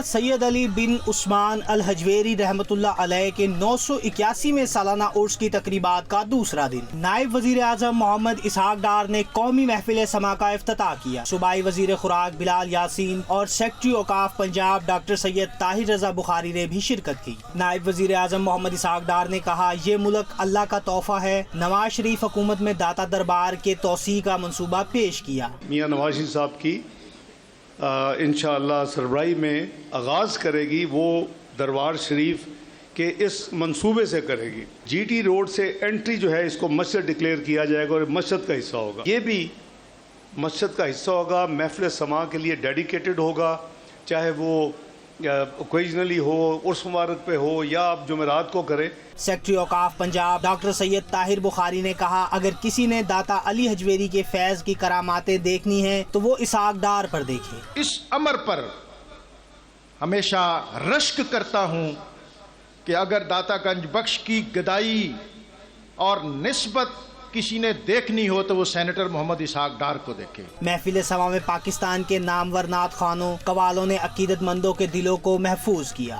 سید علی بن عثمان الحجویری رحمۃ اللہ علیہ کے 981 سالانہ عرس کی تقریبات کا دوسرا دن نائب وزیر اعظم محمد اسحاق ڈار نے قومی محفل سما کا افتتاح کیا۔ صوبائی وزیر خوراک بلال یاسین اور سیکرٹری اوقاف پنجاب ڈاکٹر سید طاہر رضا بخاری نے بھی شرکت کی۔ نائب وزیر اعظم محمد اسحاق ڈار نے کہا، یہ ملک اللہ کا تحفہ ہے۔ نواز شریف حکومت میں داتا دربار کے توسیع کا منصوبہ پیش کیا۔ میاں نواز شریف صاحب کی انشاءاللہ سربراہی میں آغاز کرے گی، وہ دربار شریف کے اس منصوبے سے کرے گی۔ جی ٹی روڈ سے انٹری جو ہے اس کو مسجد ڈکلیئر کیا جائے گا اور مسجد کا حصہ ہوگا۔ یہ بھی مسجد کا حصہ ہوگا، محفل سما کے لیے ڈیڈیکیٹڈ ہوگا، چاہے وہ اوکیجنلی ہو، عرس مبارک پہ ہو یا آپ جمعرات کو کریں۔ سیکرٹری اوقاف پنجاب ڈاکٹر سید طاہر بخاری نے کہا، اگر کسی نے داتا علی حجویری کے فیض کی کراماتیں دیکھنی ہیں تو وہ اسحاق ڈار پر دیکھے۔ اس امر پر ہمیشہ رشک کرتا ہوں کہ اگر داتا گنج بخش کی گدائی اور نسبت کسی نے دیکھنی ہو تو وہ سینیٹر محمد اسحاق ڈار کو دیکھے۔ محفل سما میں پاکستان کے نامور نعت خوانوں قوالوں نے عقیدت مندوں کے دلوں کو محفوظ کیا۔